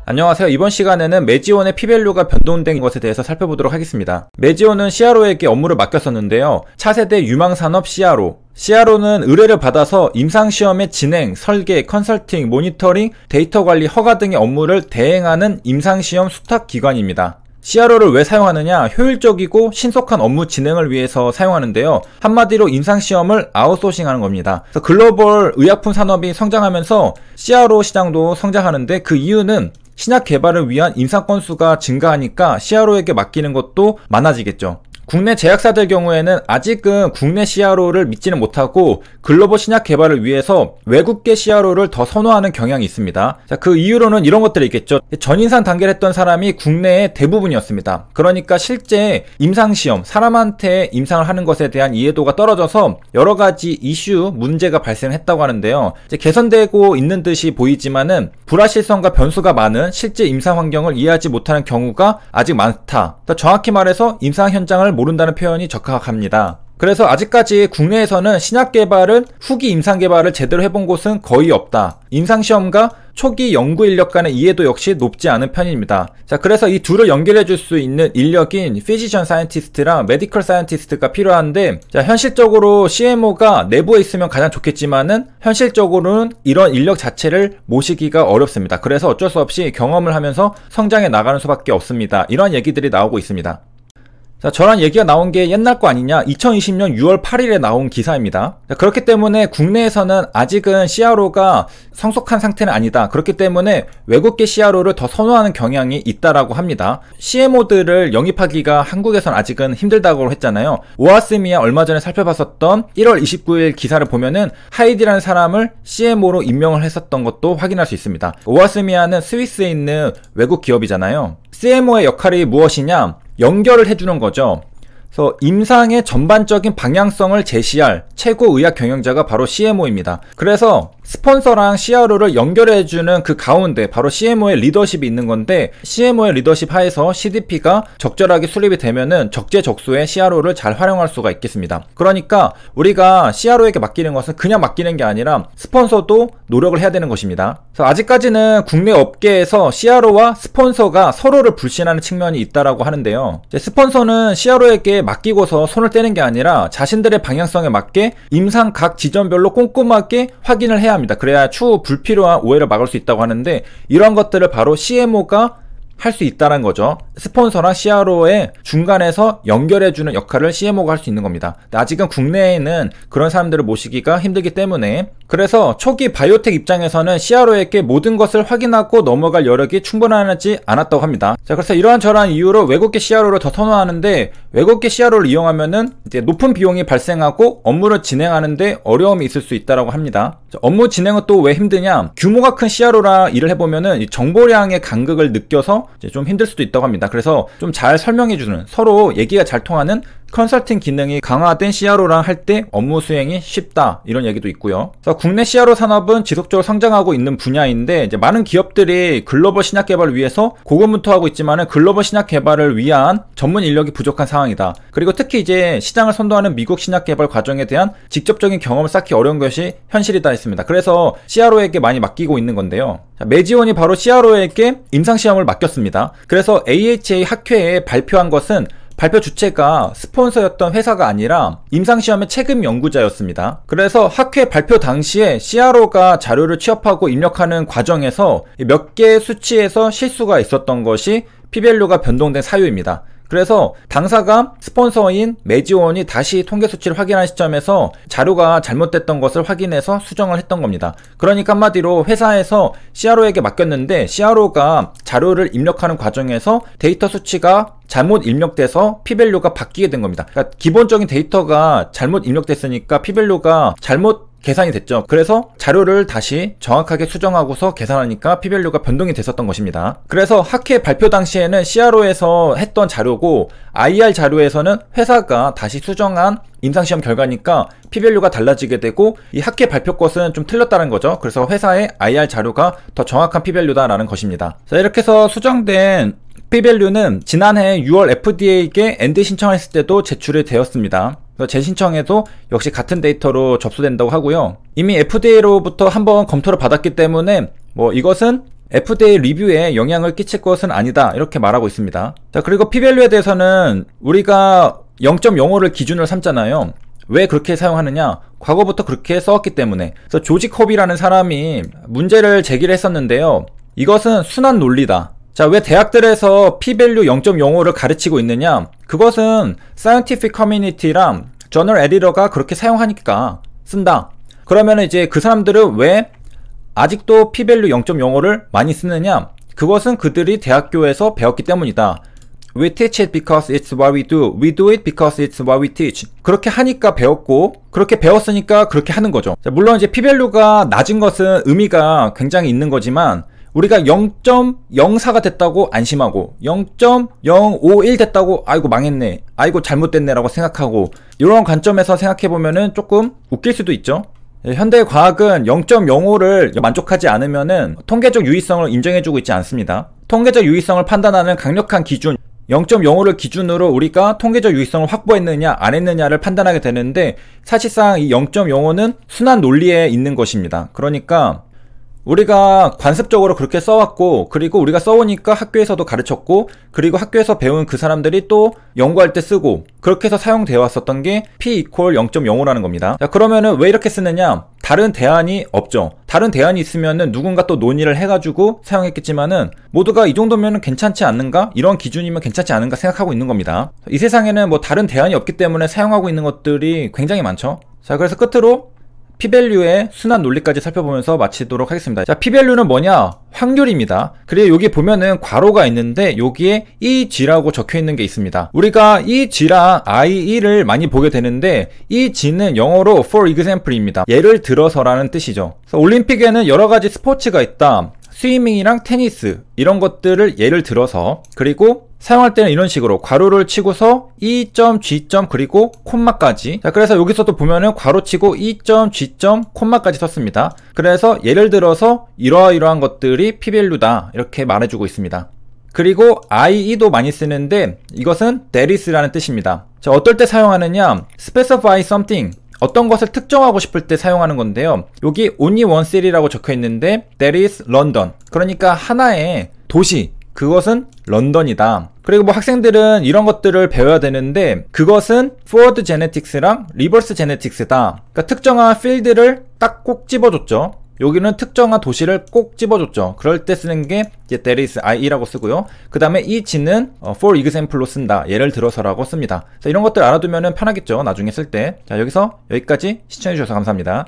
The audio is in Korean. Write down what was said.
안녕하세요. 이번 시간에는 메지온의 P밸류가 변동된 것에 대해서 살펴보도록 하겠습니다. 메지온은 CRO에게 업무를 맡겼었는데요. 차세대 유망산업 CRO는 의뢰를 받아서 임상시험의 진행, 설계, 컨설팅, 모니터링, 데이터 관리, 허가 등의 업무를 대행하는 임상시험 수탁기관입니다. CRO를 왜 사용하느냐? 효율적이고 신속한 업무 진행을 위해서 사용하는데요. 한마디로 임상시험을 아웃소싱하는 겁니다. 그래서 글로벌 의약품 산업이 성장하면서 CRO 시장도 성장하는데 그 이유는 신약 개발을 위한 임상 건수가 증가하니까 CRO에게 맡기는 것도 많아지겠죠. 국내 제약사들 경우에는 아직은 국내 CRO를 믿지는 못하고 글로벌 신약 개발을 위해서 외국계 CRO를 더 선호하는 경향이 있습니다. 자, 그 이유로는 이런 것들이 있겠죠. 전인상 단계를 했던 사람이 국내의 대부분이었습니다. 그러니까 실제 임상시험, 사람한테 임상을 하는 것에 대한 이해도가 떨어져서 여러 가지 이슈, 문제가 발생했다고 하는데요. 이제 개선되고 있는 듯이 보이지만은 불확실성과 변수가 많은 실제 임상 환경을 이해하지 못하는 경우가 아직 많다. 정확히 말해서 임상 현장을 모른다는 표현이 적합합니다. 그래서 아직까지 국내에서는 신약 개발은 후기 임상 개발을 제대로 해본 곳은 거의 없다. 임상시험과 초기 연구 인력 간의 이해도 역시 높지 않은 편입니다. 자, 그래서 이 둘을 연결해 줄 수 있는 인력인 피지션 사이언티스트랑 메디컬 사이언티스트가 필요한데, 자, 현실적으로 CMO가 내부에 있으면 가장 좋겠지만은 현실적으로는 이런 인력 자체를 모시기가 어렵습니다. 그래서 어쩔 수 없이 경험을 하면서 성장해 나가는 수밖에 없습니다. 이런 얘기들이 나오고 있습니다. 자, 저런 얘기가 나온 게 옛날 거 아니냐? 2020년 6월 8일에 나온 기사입니다. 자, 그렇기 때문에 국내에서는 아직은 CRO가 성숙한 상태는 아니다. 그렇기 때문에 외국계 CRO를 더 선호하는 경향이 있다라고 합니다. CMO들을 영입하기가 한국에선 아직은 힘들다고 했잖아요. 오아스미아 얼마 전에 살펴봤었던 1월 29일 기사를 보면은 하이디라는 사람을 CMO로 임명을 했었던 것도 확인할 수 있습니다. 오아스미아는 스위스에 있는 외국 기업이잖아요. CMO의 역할이 무엇이냐? 연결을 해주는 거죠. 그래서 임상의 전반적인 방향성을 제시할 최고 의학 경영자가 바로 CMO입니다. 그래서 스폰서랑 CRO를 연결해주는 그 가운데 바로 CMO의 리더십이 있는 건데, CMO의 리더십 하에서 CDP가 적절하게 수립이 되면은 적재적소에 CRO를 잘 활용할 수가 있겠습니다. 그러니까 우리가 CRO에게 맡기는 것은 그냥 맡기는 게 아니라 스폰서도 노력을 해야 되는 것입니다. 그래서 아직까지는 국내 업계에서 CRO와 스폰서가 서로를 불신하는 측면이 있다라고 하는데요. 스폰서는 CRO에게 맡기고서 손을 떼는 게 아니라 자신들의 방향성에 맞게 임상 각 지점별로 꼼꼼하게 확인을 해야 합니다. 그래야 추후 불필요한 오해를 막을 수 있다고 하는데, 이런 것들을 바로 CMO가 할 수 있다는 거죠. 스폰서랑 CRO의 중간에서 연결해주는 역할을 CMO가 할 수 있는 겁니다. 아직은 국내에는 그런 사람들을 모시기가 힘들기 때문에, 그래서 초기 바이오텍 입장에서는 CRO에게 모든 것을 확인하고 넘어갈 여력이 충분하지 않았다고 합니다. 자, 그래서 이러한저러한 이유로 외국계 CRO를 더 선호하는데, 외국계 CRO를 이용하면은 이제 높은 비용이 발생하고 업무를 진행하는데 어려움이 있을 수 있다고 합니다. 자, 업무 진행은 또 왜 힘드냐? 규모가 큰 CRO라 일을 해보면은 이 정보량의 간극을 느껴서 이제 좀 힘들 수도 있다고 합니다. 그래서 좀 잘 설명해주는, 서로 얘기가 잘 통하는 컨설팅 기능이 강화된 CRO랑 할 때 업무 수행이 쉽다, 이런 얘기도 있고요. 그래서 국내 CRO 산업은 지속적으로 성장하고 있는 분야인데, 이제 많은 기업들이 글로벌 신약 개발을 위해서 고군분투하고 있지만은 글로벌 신약 개발을 위한 전문 인력이 부족한 상황이다. 그리고 특히 이제 시장을 선도하는 미국 신약 개발 과정에 대한 직접적인 경험을 쌓기 어려운 것이 현실이다 했습니다. 그래서 CRO에게 많이 맡기고 있는 건데요. 자, 메지온이 바로 CRO에게 임상시험을 맡겼습니다. 그래서 AHA 학회에 발표한 것은 발표 주체가 스폰서였던 회사가 아니라 임상시험의 책임 연구자였습니다. 그래서 학회 발표 당시에 CRO가 자료를 취합하고 입력하는 과정에서 몇 개의 수치에서 실수가 있었던 것이 P밸류가 변동된 사유입니다. 그래서 당사가 스폰서인 메지온이 다시 통계 수치를 확인한 시점에서 자료가 잘못됐던 것을 확인해서 수정을 했던 겁니다. 그러니까 한마디로 회사에서 CRO에게 맡겼는데 CRO가 자료를 입력하는 과정에서 데이터 수치가 잘못 입력돼서 P밸류가 바뀌게 된 겁니다. 그러니까 기본적인 데이터가 잘못 입력됐으니까 P밸류가 잘못 계산이 됐죠. 그래서 자료를 다시 정확하게 수정하고서 계산하니까 P밸류가 변동이 됐었던 것입니다. 그래서 학회 발표 당시에는 CRO에서 했던 자료고 IR 자료에서는 회사가 다시 수정한 임상시험 결과니까 P밸류가 달라지게 되고, 이 학회 발표 것은 좀 틀렸다는 거죠. 그래서 회사의 IR 자료가 더 정확한 P밸류다라는 것입니다. 자, 이렇게 해서 수정된 P밸류는 지난해 6월 FDA에게 NDA 신청했을 때도 제출이 되었습니다. 재신청에도 역시 같은 데이터로 접수된다고 하고요. 이미 FDA로부터 한번 검토를 받았기 때문에 이것은 FDA 리뷰에 영향을 끼칠 것은 아니다 이렇게 말하고 있습니다. 자, 그리고 P밸류에 대해서는 우리가 0.05를 기준으로 삼잖아요. 왜 그렇게 사용하느냐? 과거부터 그렇게 써왔기 때문에. 그래서 조지 코비라는 사람이 문제를 제기를 했었는데요. 이것은 순환 논리다. 자, 왜 대학들에서 P밸류 0.05를 가르치고 있느냐? 그것은 사이언티픽 커뮤니티랑 저널 에디터가 그렇게 사용하니까 쓴다. 그러면 이제 그 사람들은 왜 아직도 P밸류 0.05를 많이 쓰느냐? 그것은 그들이 대학교에서 배웠기 때문이다. We teach it because it's what we do. We do it because it's what we teach. 그렇게 하니까 배웠고, 그렇게 배웠으니까 그렇게 하는 거죠. 자, 물론 이제 P밸류가 낮은 것은 의미가 굉장히 있는 거지만, 우리가 0.04가 됐다고 안심하고 0.051 됐다고 아이고 망했네, 아이고 잘못됐네 라고 생각하고, 이런 관점에서 생각해보면은 조금 웃길 수도 있죠. 현대 과학은 0.05를 만족하지 않으면은 통계적 유의성을 인정해주고 있지 않습니다. 통계적 유의성을 판단하는 강력한 기준 0.05를 기준으로 우리가 통계적 유의성을 확보했느냐 안 했느냐를 판단하게 되는데, 사실상 이 0.05는 순환 논리에 있는 것입니다. 그러니까 우리가 관습적으로 그렇게 써왔고, 그리고 우리가 써오니까 학교에서도 가르쳤고, 그리고 학교에서 배운 그 사람들이 또 연구할 때 쓰고, 그렇게 해서 사용되어 왔었던 게 P = 0.05라는 겁니다. 자, 그러면은 왜 이렇게 쓰느냐? 다른 대안이 없죠. 다른 대안이 있으면은 누군가 또 논의를 해가지고 사용했겠지만은, 모두가 이 정도면은 괜찮지 않는가? 이런 기준이면 괜찮지 않은가 생각하고 있는 겁니다. 이 세상에는 뭐 다른 대안이 없기 때문에 사용하고 있는 것들이 굉장히 많죠. 자, 그래서 끝으로 P밸류의 순환 논리까지 살펴보면서 마치도록 하겠습니다. 자, P밸류는 뭐냐? 확률입니다. 그리고 여기 보면은 괄호가 있는데 여기에 EG라고 적혀 있는 게 있습니다. 우리가 EG랑 IE를 많이 보게 되는데, EG는 영어로 for example입니다. 예를 들어서라는 뜻이죠. 그래서 올림픽에는 여러 가지 스포츠가 있다. 스위밍이랑 테니스 이런 것들을 예를 들어서, 그리고 사용할 때는 이런 식으로 괄호를 치고서 E.G. 그리고 콤마까지. 자, 그래서 여기서도 보면은 괄호 치고 E.G. 콤마까지 썼습니다. 그래서 예를 들어서 이러이러한 것들이 P밸류다 이렇게 말해주고 있습니다. 그리고 IE도 많이 쓰는데 이것은 that is라는 뜻입니다. 자, 어떨 때 사용하느냐? specify something, 어떤 것을 특정하고 싶을 때 사용하는 건데요. 여기 only one city라고 적혀 있는데 that is London. 그러니까 하나의 도시, 그것은 런던이다. 그리고 뭐 학생들은 이런 것들을 배워야 되는데, 그것은 forward genetics랑 reverse genetics다. 그러니까 특정한 필드를 딱 꼭 집어줬죠. 여기는 특정한 도시를 꼭 집어줬죠. 그럴 때 쓰는 게 that is IE라고 쓰고요. 그 다음에 EG는 for example로 쓴다. 예를 들어서라고 씁니다. 자, 이런 것들 알아두면 편하겠죠. 나중에 쓸 때. 자, 여기서 여기까지 시청해주셔서 감사합니다.